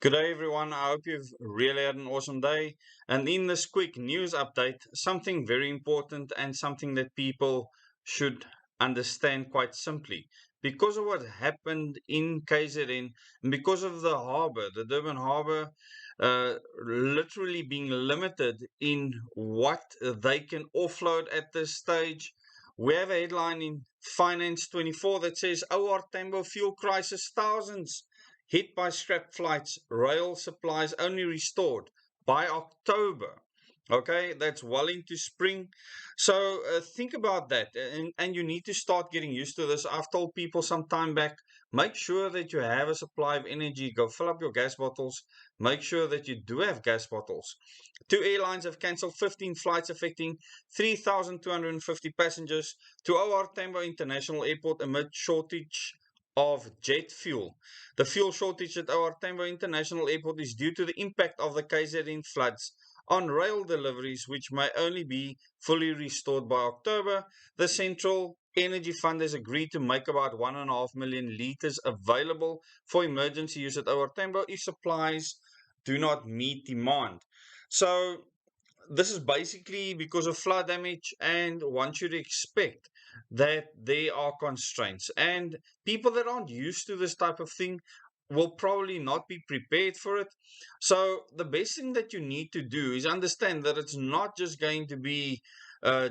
Good day, everyone. I hope you've really had an awesome day. And in this quick news update, something very important and something that people should understand quite simply. Because of what happened in KZN, and because of the harbor, the Durban harbor, literally being limited in what they can offload at this stage. We have a headline in Finance 24 that says OR Tambo fuel crisis, thousands hit by scrap flights, rail supplies only restored by October. Okay, that's well into spring. So think about that, and you need to start getting used to this. I've told people some time back, make sure that you have a supply of energy. Go fill up your gas bottles. Make sure that you do have gas bottles. Two airlines have cancelled 15 flights affecting 3,250 passengers to OR Tambo International Airport amid shortage of jet fuel. The fuel shortage at OR Tambo International Airport is due to the impact of the KZN floods on rail deliveries, which may only be fully restored by October. The Central Energy Fund has agreed to make about 1.5 million litres available for emergency use at OR Tambo if supplies do not meet demand. So this is basically because of flood damage, and one should expect that there are constraints, and people that aren't used to this type of thing will probably not be prepared for it. So the best thing that you need to do is understand that it's not just going to be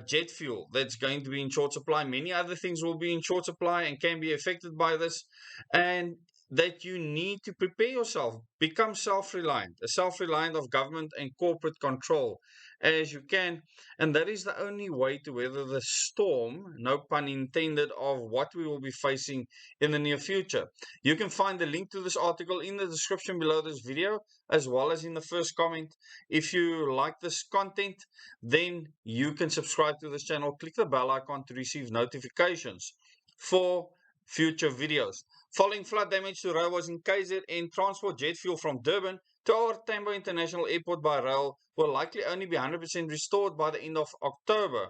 jet fuel that's going to be in short supply. Many other things will be in short supply and can be affected by this, and that you need to prepare yourself, become self-reliant, a self-reliant of government and corporate control as you can. And that is the only way to weather the storm, no pun intended, of what we will be facing in the near future. You can find the link to this article in the description below this video, as well as in the first comment. If you like this content, then you can subscribe to this channel, click the bell icon to receive notifications for future videos. Following flood damage to railways in KZN, transport jet fuel from Durban to OR Tambo International Airport by rail will likely only be 100% restored by the end of October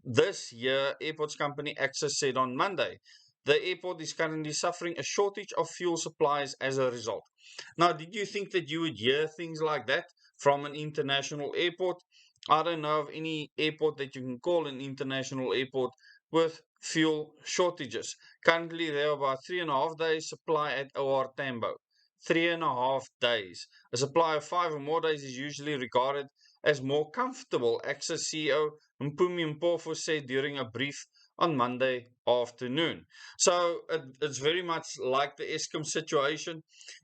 this year, Airports Company Access said on Monday. The airport is currently suffering a shortage of fuel supplies as a result. Now, did you think that you would hear things like that from an international airport? I don't know of any airport that you can call an international airport with fuel shortages. Currently, there are about 3.5 days supply at OR Tambo. 3.5 days. A supply of 5 or more days is usually regarded as more comfortable, Access CEO Mpumi Mpofu said during a brief on Monday afternoon. So it's very much like the Eskom situation.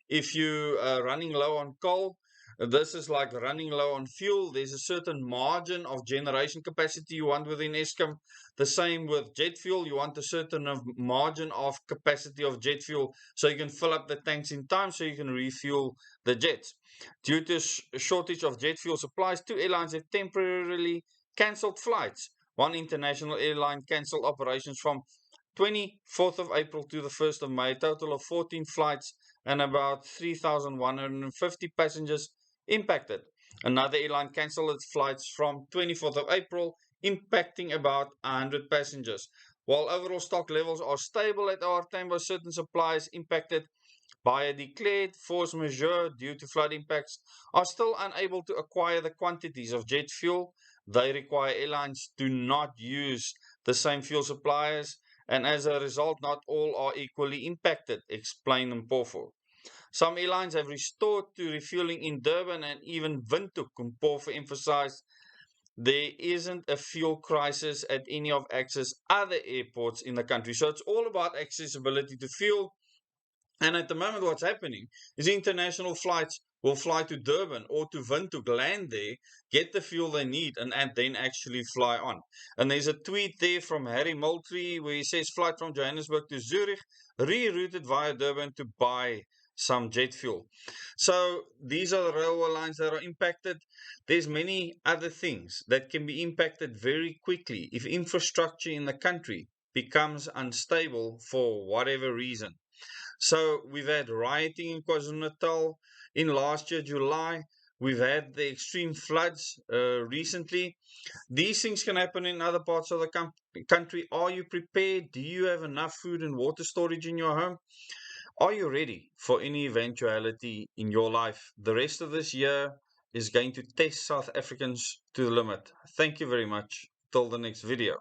If you are running low on coal, this is like running low on fuel. There's a certain margin of generation capacity you want within Eskom. The same with jet fuel. You want a certain margin of capacity of jet fuel so you can fill up the tanks in time so you can refuel the jets. Due to a shortage of jet fuel supplies, two airlines have temporarily cancelled flights. One international airline cancelled operations from 24th of April to the 1st of May, a total of 14 flights and about 3,150 passengers impacted. Another airline cancelled its flights from 24th of April, impacting about 100 passengers. While overall stock levels are stable at OR Tambo, certain suppliers impacted by a declared force majeure due to flood impacts are still unable to acquire the quantities of jet fuel they require. Airlines do not use the same fuel suppliers, and as a result, not all are equally impacted, explained Mpofu. Some airlines have restored to refueling in Durban and even Windhoek. Mpofu emphasized there isn't a fuel crisis at any of Access other airports in the country. So it's all about accessibility to fuel. And at the moment, what's happening is international flights will fly to Durban or to Windhoek, land there, get the fuel they need, and then actually fly on. And there's a tweet there from Harry Moultrie where he says flight from Johannesburg to Zurich, rerouted via Durban to buy some jet fuel. So these are the railway lines that are impacted. There's many other things that can be impacted very quickly if infrastructure in the country becomes unstable for whatever reason. So we've had rioting in KwaZulu-Natal in last year, July. We've had the extreme floods recently. These things can happen in other parts of the country. Are you prepared? Do you have enough food and water storage in your home? Are you ready for any eventuality in your life? The rest of this year is going to test South Africans to the limit. Thank you very much. Till the next video.